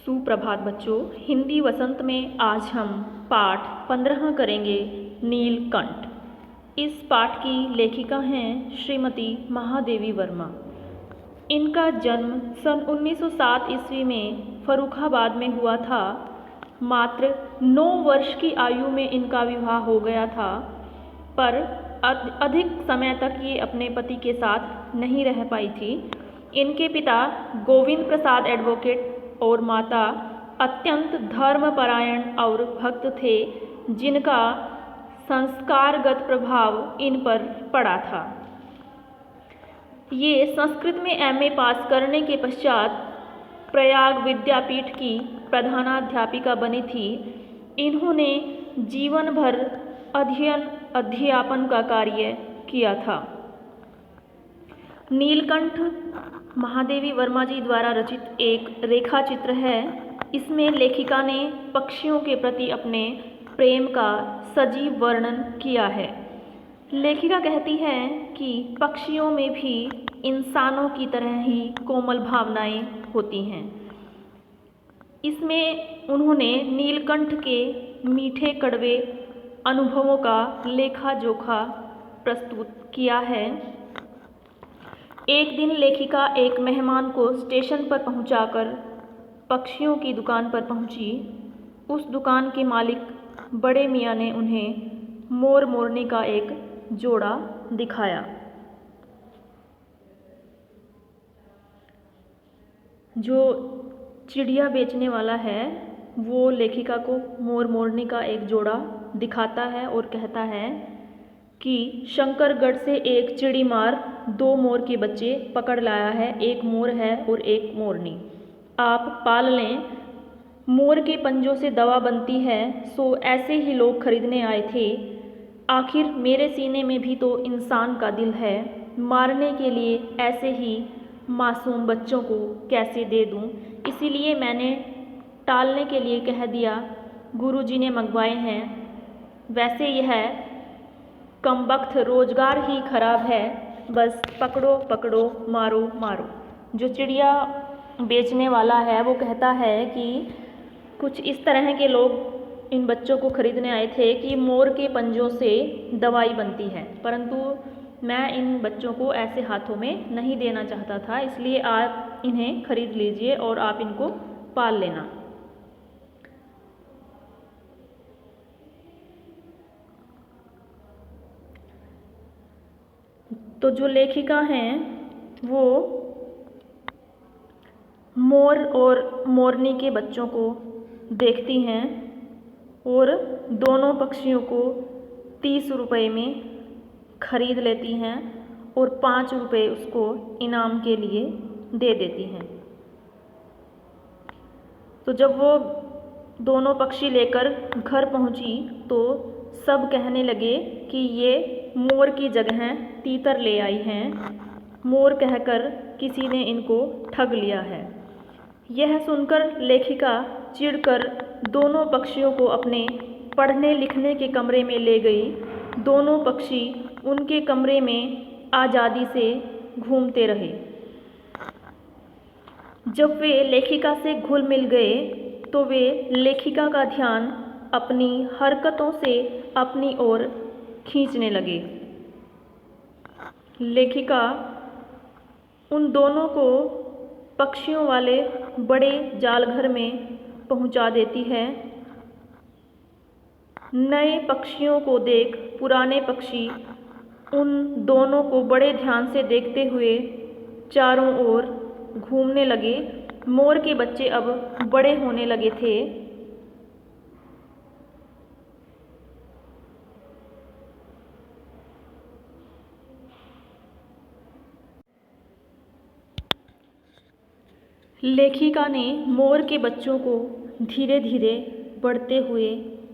सुप्रभात बच्चों। हिंदी वसंत में आज हम पाठ 15 करेंगे, नीलकंठ। इस पाठ की लेखिका हैं श्रीमती महादेवी वर्मा। इनका जन्म सन 1907 ईस्वी में फर्रुखाबाद में हुआ था। मात्र 9 वर्ष की आयु में इनका विवाह हो गया था, पर अधिक समय तक ये अपने पति के साथ नहीं रह पाई थी। इनके पिता गोविंद प्रसाद एडवोकेट और माता अत्यंत धर्मपरायण और भक्त थे, जिनका संस्कारगत प्रभाव इन पर पड़ा था। ये संस्कृत में एमए पास करने के पश्चात प्रयाग विद्यापीठ की प्रधानाध्यापिका बनी थी। इन्होंने जीवन भर अध्ययन अध्यापन का कार्य किया था। नीलकंठ महादेवी वर्मा जी द्वारा रचित एक रेखा चित्र है। इसमें लेखिका ने पक्षियों के प्रति अपने प्रेम का सजीव वर्णन किया है। लेखिका कहती है कि पक्षियों में भी इंसानों की तरह ही कोमल भावनाएं होती हैं। इसमें उन्होंने नीलकंठ के मीठे कड़वे अनुभवों का लेखा जोखा प्रस्तुत किया है। एक दिन लेखिका एक मेहमान को स्टेशन पर पहुंचाकर पक्षियों की दुकान पर पहुंची। उस दुकान के मालिक बड़े मियाँ ने उन्हें मोर मोरनी का एक जोड़ा दिखाया। जो चिड़िया बेचने वाला है वो लेखिका को मोर मोरनी का एक जोड़ा दिखाता है और कहता है कि शंकरगढ़ से एक चिड़ी मार 2 मोर के बच्चे पकड़ लाया है, एक मोर है और एक मोरनी। आप पाल लें, मोर के पंजों से दवा बनती है, सो ऐसे ही लोग खरीदने आए थे। आखिर मेरे सीने में भी तो इंसान का दिल है, मारने के लिए ऐसे ही मासूम बच्चों को कैसे दे दूं? इसीलिए मैंने टालने के लिए कह दिया, गुरुजी ने मंगवाए हैं। वैसे यह कमबख्त रोजगार ही खराब है, बस पकड़ो पकड़ो मारो मारो। जो चिड़िया बेचने वाला है वो कहता है कि कुछ इस तरह के लोग इन बच्चों को खरीदने आए थे कि मोर के पंजों से दवाई बनती है, परंतु मैं इन बच्चों को ऐसे हाथों में नहीं देना चाहता था, इसलिए आप इन्हें खरीद लीजिए और आप इनको पाल लेना। तो जो लेखिका हैं वो मोर और मोरनी के बच्चों को देखती हैं और दोनों पक्षियों को 30 रुपये में खरीद लेती हैं और 5 रुपये उसको इनाम के लिए दे देती हैं। तो जब वो दोनों पक्षी लेकर घर पहुंची तो सब कहने लगे कि ये मोर की जगह तीतर ले आई हैं। मोर कहकर किसी ने इनको ठग लिया है। यह सुनकर लेखिका चिढ़कर दोनों पक्षियों को अपने पढ़ने लिखने के कमरे में ले गई। दोनों पक्षी उनके कमरे में आज़ादी से घूमते रहे। जब वे लेखिका से घुल मिल गए तो वे लेखिका का ध्यान अपनी हरकतों से अपनी ओर खींचने लगे। लेखिका उन दोनों को पक्षियों वाले बड़े जालघर में पहुंचा देती है। नए पक्षियों को देख पुराने पक्षी उन दोनों को बड़े ध्यान से देखते हुए चारों ओर घूमने लगे। मोर के बच्चे अब बड़े होने लगे थे। लेखिका ने मोर के बच्चों को धीरे धीरे बढ़ते हुए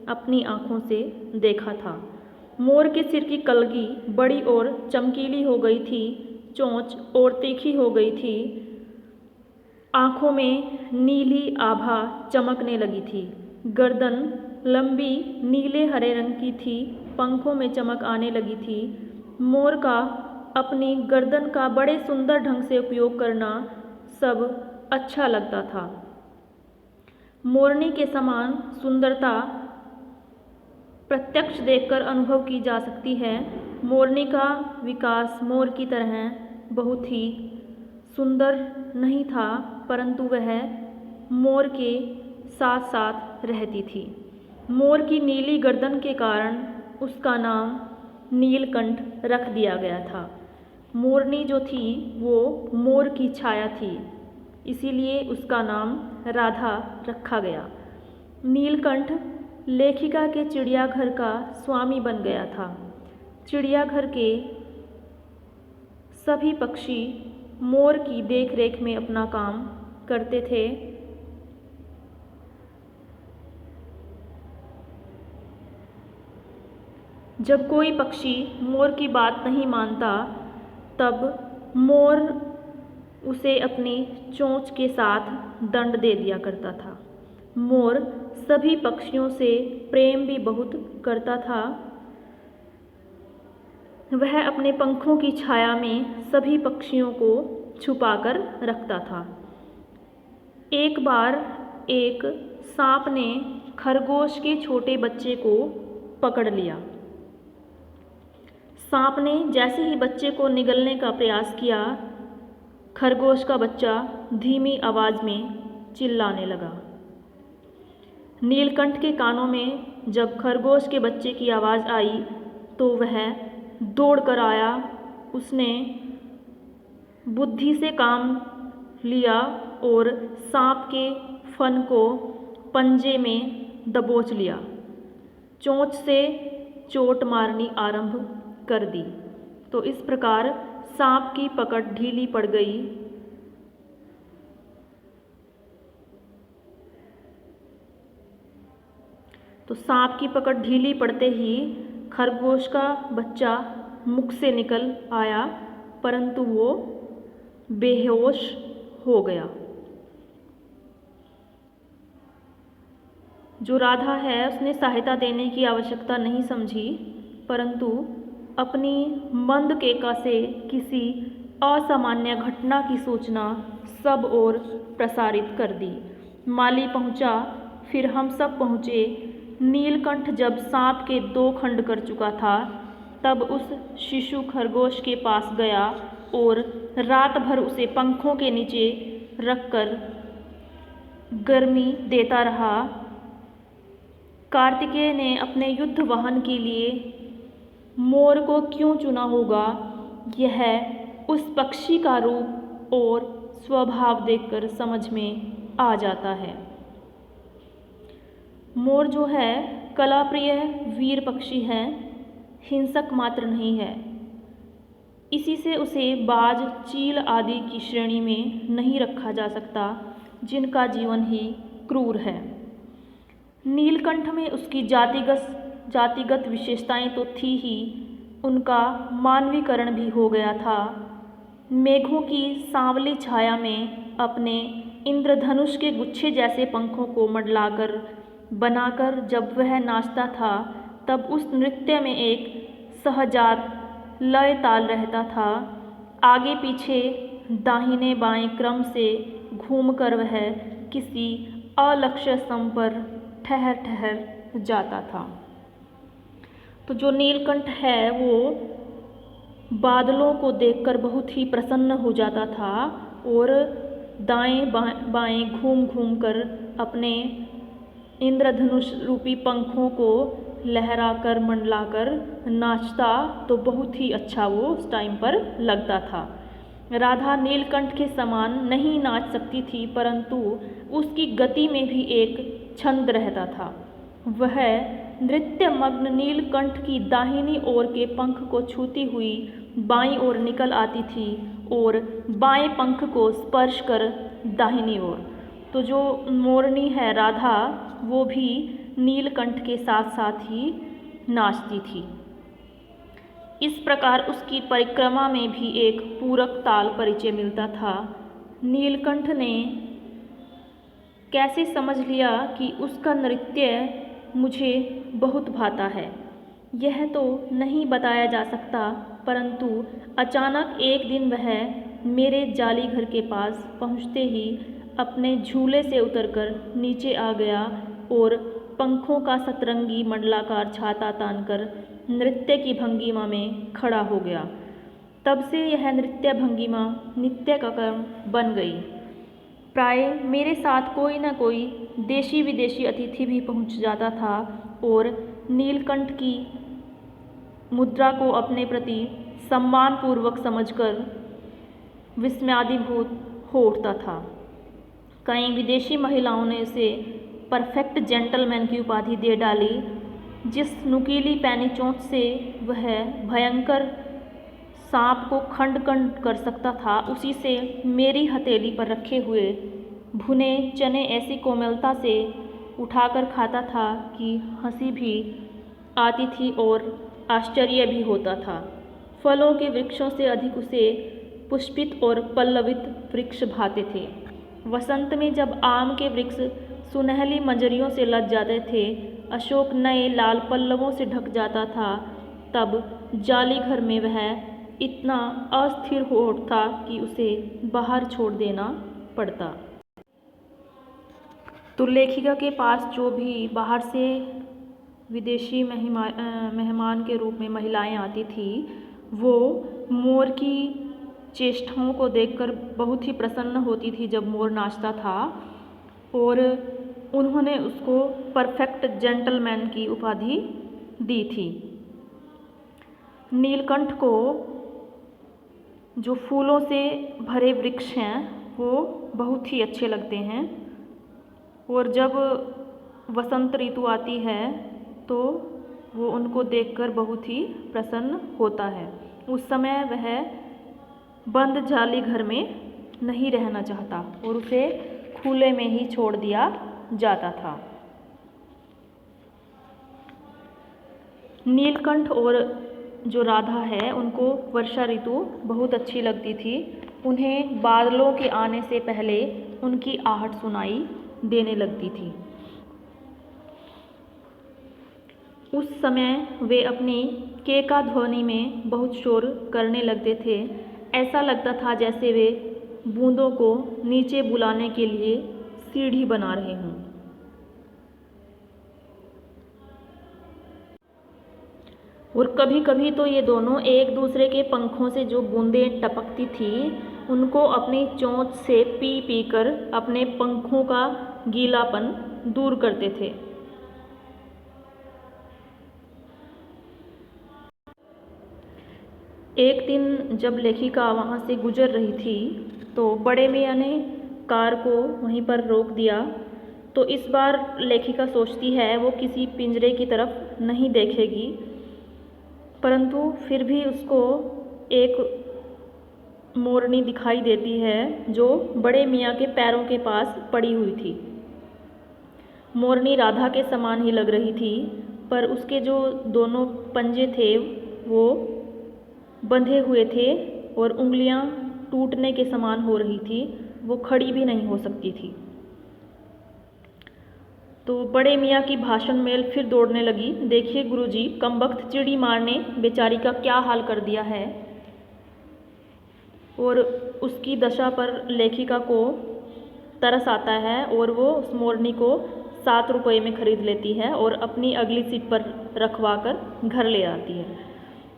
अपनी आँखों से देखा था। मोर के सिर की कलगी बड़ी और चमकीली हो गई थी, चोंच और तीखी हो गई थी, आँखों में नीली आभा चमकने लगी थी, गर्दन लंबी नीले हरे रंग की थी, पंखों में चमक आने लगी थी। मोर का अपनी गर्दन का बड़े सुंदर ढंग से उपयोग करना सब अच्छा लगता था। मोरनी के समान सुंदरता प्रत्यक्ष देखकर अनुभव की जा सकती है। मोरनी का विकास मोर की तरह बहुत ही सुंदर नहीं था, परंतु वह मोर के साथ साथ रहती थी। मोर की नीली गर्दन के कारण उसका नाम नीलकंठ रख दिया गया था। मोरनी जो थी वो मोर की छाया थी, इसीलिए उसका नाम राधा रखा गया। नीलकंठ लेखिका के चिड़ियाघर का स्वामी बन गया था। चिड़ियाघर के सभी पक्षी मोर की देखरेख में अपना काम करते थे। जब कोई पक्षी मोर की बात नहीं मानता, तब मोर उसे अपनी चोंच के साथ दंड दे दिया करता था। मोर सभी पक्षियों से प्रेम भी बहुत करता था। वह अपने पंखों की छाया में सभी पक्षियों को छुपाकर रखता था। एक बार एक सांप ने खरगोश के छोटे बच्चे को पकड़ लिया। सांप ने जैसे ही बच्चे को निगलने का प्रयास किया, खरगोश का बच्चा धीमी आवाज़ में चिल्लाने लगा। नीलकंठ के कानों में जब खरगोश के बच्चे की आवाज़ आई तो वह दौड़ कर आया। उसने बुद्धि से काम लिया और सांप के फन को पंजे में दबोच लिया। चोंच से चोट मारनी आरंभ कर दी। तो इस प्रकार सांप की पकड़ ढीली पड़ गई। तो सांप की पकड़ ढीली पड़ते ही खरगोश का बच्चा मुख से निकल आया, परंतु वो बेहोश हो गया। जो राधा है उसने सहायता देने की आवश्यकता नहीं समझी, परंतु अपनी मंद केका से किसी असामान्य घटना की सूचना सब ओर प्रसारित कर दी। माली पहुंचा, फिर हम सब पहुँचे। नीलकंठ जब सांप के 2 खंड कर चुका था, तब उस शिशु खरगोश के पास गया और रात भर उसे पंखों के नीचे रखकर गर्मी देता रहा। कार्तिकेय ने अपने युद्ध वाहन के लिए मोर को क्यों चुना होगा, यह उस पक्षी का रूप और स्वभाव देखकर समझ में आ जाता है। मोर जो है कलाप्रिय वीर पक्षी है, हिंसक मात्र नहीं है। इसी से उसे बाज, चील आदि की श्रेणी में नहीं रखा जा सकता, जिनका जीवन ही क्रूर है। नीलकंठ में उसकी जातिगत विशेषताएं तो थी ही, उनका मानवीकरण भी हो गया था। मेघों की सांवली छाया में अपने इंद्रधनुष के गुच्छे जैसे पंखों को मडलाकर बनाकर जब वह नाचता था, तब उस नृत्य में एक सहजात लय ताल रहता था। आगे पीछे दाहिने बाएं क्रम से घूमकर वह किसी अलक्ष्य स्तंभ पर ठहर जाता था। तो जो नीलकंठ है वो बादलों को देखकर बहुत ही प्रसन्न हो जाता था और दाएं बाएं घूम घूम कर अपने इंद्रधनुष रूपी पंखों को लहराकर मंडलाकर नाचता, तो बहुत ही अच्छा वो उस टाइम पर लगता था। राधा नीलकंठ के समान नहीं नाच सकती थी, परंतु उसकी गति में भी एक छंद रहता था। वह नृत्य मग्न नीलकंठ की दाहिनी ओर के पंख को छूती हुई बाईं ओर निकल आती थी और बाएं पंख को स्पर्श कर दाहिनी ओर। तो जो मोरनी है राधा, वो भी नीलकंठ के साथ साथ ही नाचती थी। इस प्रकार उसकी परिक्रमा में भी एक पूरक ताल परिचय मिलता था। नीलकंठ ने कैसे समझ लिया कि उसका नृत्य मुझे बहुत भाता है, यह तो नहीं बताया जा सकता, परंतु अचानक एक दिन वह मेरे जाली घर के पास पहुँचते ही अपने झूले से उतरकर नीचे आ गया और पंखों का सतरंगी मंडलाकार छाता तानकर नृत्य की भंगिमा में खड़ा हो गया। तब से यह नृत्य भंगिमा नित्य का कर्म बन गई। प्राय मेरे साथ कोई न कोई देशी विदेशी अतिथि भी पहुंच जाता था और नीलकंठ की मुद्रा को अपने प्रति सम्मानपूर्वक समझकर विस्मयाभिभूत हो उठता था। कई विदेशी महिलाओं ने उसे परफेक्ट जेंटलमैन की उपाधि दे डाली। जिस नुकीली पैनी चोंच से वह भयंकर सांप को खंड खंड कर सकता था, उसी से मेरी हथेली पर रखे हुए भुने चने ऐसी कोमलता से उठाकर खाता था कि हंसी भी आती थी और आश्चर्य भी होता था। फलों के वृक्षों से अधिक उसे पुष्पित और पल्लवित वृक्ष भाते थे। वसंत में जब आम के वृक्ष सुनहली मंजरियों से लद जाते थे, अशोक नए लाल पल्लवों से ढक जाता था, तब जाली घर में वह इतना अस्थिर हो उठता कि उसे बाहर छोड़ देना पड़ता। तो लेखिका के पास जो भी बाहर से विदेशी मेहमान के रूप में महिलाएं आती थी, वो मोर की चेष्टाओं को देखकर बहुत ही प्रसन्न होती थी जब मोर नाचता था, और उन्होंने उसको परफेक्ट जेंटलमैन की उपाधि दी थी। नीलकंठ को जो फूलों से भरे वृक्ष हैं वो बहुत ही अच्छे लगते हैं, और जब वसंत ऋतु आती है तो वो उनको देखकर बहुत ही प्रसन्न होता है। उस समय वह बंद जाली घर में नहीं रहना चाहता और उसे खुले में ही छोड़ दिया जाता था। नीलकंठ और जो राधा है उनको वर्षा ऋतु बहुत अच्छी लगती थी। उन्हें बादलों के आने से पहले उनकी आहट सुनाई देने लगती थी। उस समय वे अपनी केका ध्वनि में बहुत शोर करने लगते थे। ऐसा लगता था जैसे वे बूंदों को नीचे बुलाने के लिए सीढ़ी बना रहे हों। और कभी कभी तो ये दोनों एक दूसरे के पंखों से जो बूंदें टपकती थी उनको अपनी चोंच से पी पी कर अपने पंखों का गीलापन दूर करते थे। एक दिन जब लेखिका वहाँ से गुजर रही थी तो बड़े मियाँ ने कार को वहीं पर रोक दिया। तो इस बार लेखिका सोचती है वो किसी पिंजरे की तरफ नहीं देखेगी, परंतु फिर भी उसको एक मोरनी दिखाई देती है जो बड़े मियाँ के पैरों के पास पड़ी हुई थी। मोरनी राधा के समान ही लग रही थी, पर उसके जो दोनों पंजे थे वो बंधे हुए थे और उंगलियां टूटने के समान हो रही थी, वो खड़ी भी नहीं हो सकती थी। तो बड़े मियाँ की भाषण मेल फिर दौड़ने लगी। देखिए गुरुजी, कमबख्त चिड़ी मार ने बेचारी का क्या हाल कर दिया है। और उसकी दशा पर लेखिका को तरस आता है और वो उस मोरनी को 7 रुपये में खरीद लेती है और अपनी अगली सीट पर रखवा कर घर ले आती है।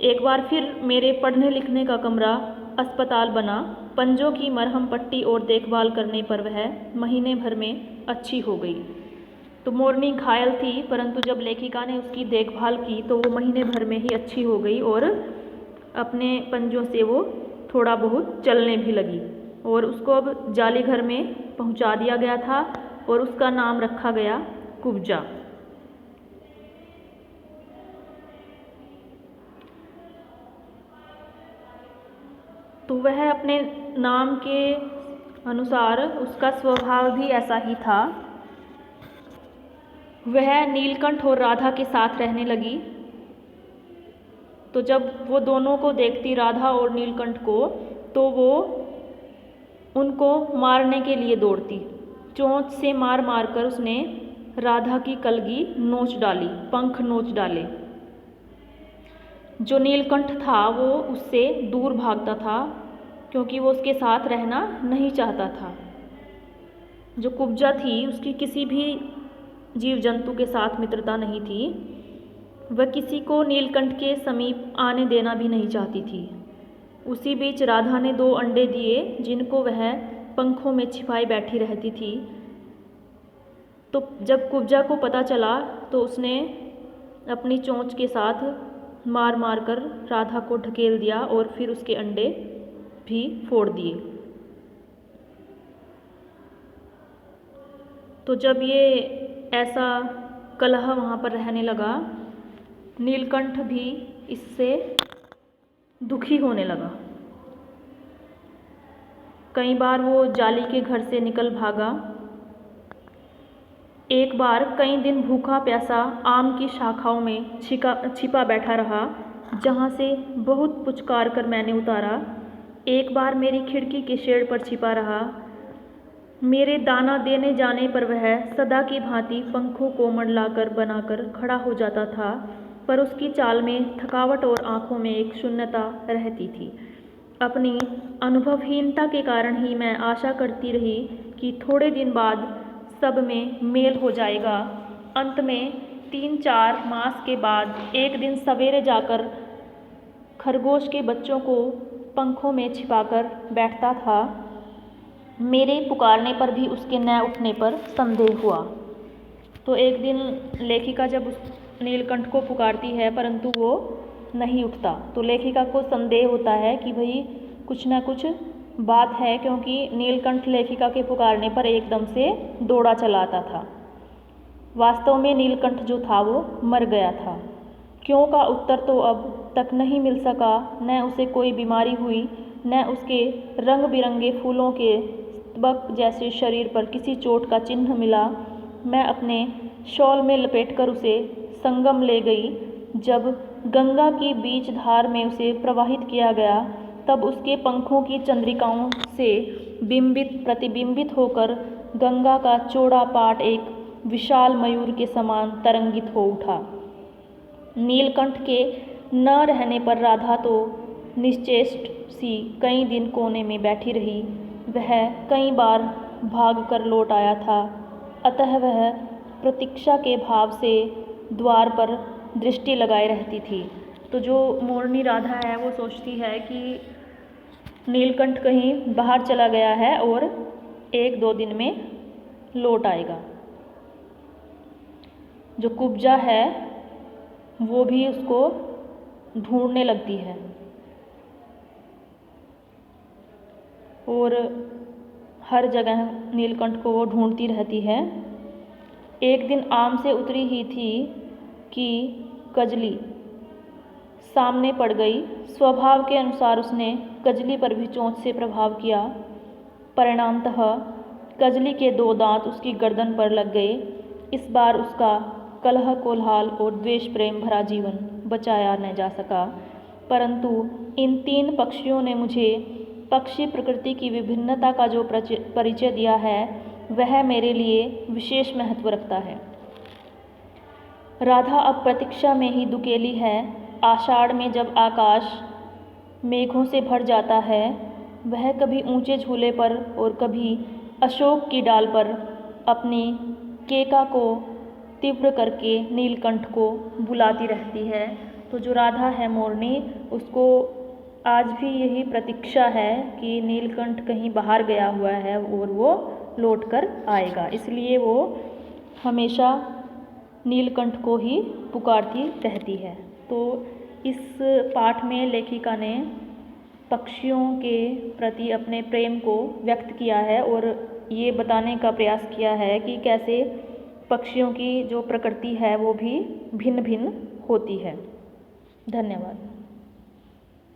एक बार फिर मेरे पढ़ने लिखने का कमरा अस्पताल बना। पंजों की मरहम पट्टी और देखभाल करने पर वह महीने भर में अच्छी हो गई। तो मोरनी घायल थी, परंतु जब लेखिका ने उसकी देखभाल की तो वो महीने भर में ही अच्छी हो गई और अपने पंजों से वो थोड़ा बहुत चलने भी लगी। और उसको अब जाली घर में पहुंचा दिया गया था और उसका नाम रखा गया कुब्जा। तो वह अपने नाम के अनुसार उसका स्वभाव भी ऐसा ही था। वह नीलकंठ और राधा के साथ रहने लगी। तो जब वो दोनों को देखती, राधा और नीलकंठ को, तो वो उनको मारने के लिए दौड़ती। चोंच से मार मार कर उसने राधा की कलगी नोच डाली, पंख नोच डाले। जो नीलकंठ था वो उससे दूर भागता था क्योंकि वो उसके साथ रहना नहीं चाहता था। जो कुब्जा थी उसकी किसी भी जीव जंतु के साथ मित्रता नहीं थी। वह किसी को नीलकंठ के समीप आने देना भी नहीं चाहती थी। उसी बीच राधा ने 2 अंडे दिए जिनको वह पंखों में छिपाई बैठी रहती थी। तो जब कुब्जा को पता चला तो उसने अपनी चोंच के साथ मार मार कर राधा को ढकेल दिया और फिर उसके अंडे भी फोड़ दिए। तो जब ये ऐसा कलह वहाँ पर रहने लगा, नीलकंठ भी इससे दुखी होने लगा। कई बार वो जाली के घर से निकल भागा। एक बार कई दिन भूखा प्यासा आम की शाखाओं में छिपा बैठा रहा, जहाँ से बहुत पुचकार कर मैंने उतारा। एक बार मेरी खिड़की के शेड पर छिपा रहा। मेरे दाना देने जाने पर वह सदा की भांति पंखों को मंडलाकर बनाकर खड़ा हो जाता था, पर उसकी चाल में थकावट और आंखों में एक शून्यता रहती थी। अपनी अनुभवहीनता के कारण ही मैं आशा करती रही कि थोड़े दिन बाद सब में मेल हो जाएगा। अंत में 3-4 मास के बाद एक दिन सवेरे जाकर खरगोश के बच्चों को पंखों में छिपाकर बैठता था। मेरे पुकारने पर भी उसके न उठने पर संदेह हुआ। तो एक दिन लेखिका जब उस नीलकंठ को पुकारती है परंतु वो नहीं उठता, तो लेखिका को संदेह होता है कि भाई कुछ ना कुछ बात है, क्योंकि नीलकंठ लेखिका के पुकारने पर एकदम से दौड़ा चला आता था। वास्तव में नीलकंठ जो था वो मर गया था। क्यों का उत्तर तो अब तक नहीं मिल सका। न उसे कोई बीमारी हुई, न उसके रंग बिरंगे फूलों के स्तबक जैसे शरीर पर किसी चोट का चिन्ह मिला। मैं अपने शॉल में लपेटकर उसे संगम ले गई। जब गंगा की बीच धार में उसे प्रवाहित किया गया, तब उसके पंखों की चंद्रिकाओं से प्रतिबिंबित होकर गंगा का चौड़ा पाट एक विशाल मयूर के समान तरंगित हो उठा। नीलकंठ के न रहने पर राधा तो निश्चेष्ट सी कई दिन कोने में बैठी रही। वह कई बार भाग कर लौट आया था, अतः वह प्रतीक्षा के भाव से द्वार पर दृष्टि लगाए रहती थी। तो जो मोरनी राधा है वो सोचती है कि नीलकंठ कहीं बाहर चला गया है और 1-2 दिन में लौट आएगा। जो कुब्जा है वो भी उसको ढूंढने लगती है और हर जगह नीलकंठ को वो ढूंढती रहती है। एक दिन आम से उतरी ही थी कि कजली सामने पड़ गई। स्वभाव के अनुसार उसने कजली पर भी चोंच से प्रभाव किया। परिणामतः कजली के 2 दांत उसकी गर्दन पर लग गए। इस बार उसका कलह कोलाहल और द्वेष प्रेम भरा जीवन बचाया न जा सका, परंतु इन 3 पक्षियों ने मुझे पक्षी प्रकृति की विभिन्नता का जो परिचय दिया है वह मेरे लिए विशेष महत्व रखता है। राधा अब प्रतीक्षा में ही दुकेली है। आषाढ़ में जब आकाश मेघों से भर जाता है, वह कभी ऊंचे झूले पर और कभी अशोक की डाल पर अपनी केका को तीव्र करके नीलकंठ को बुलाती रहती है। तो जो राधा है मोरनी, उसको आज भी यही प्रतीक्षा है कि नीलकंठ कहीं बाहर गया हुआ है और वो लौट कर आएगा, इसलिए वो हमेशा नीलकंठ को ही पुकारती रहती है। तो इस पाठ में लेखिका ने पक्षियों के प्रति अपने प्रेम को व्यक्त किया है और ये बताने का प्रयास किया है कि कैसे पक्षियों की जो प्रकृति है वो भी भिन्न भिन्न होती है। धन्यवाद।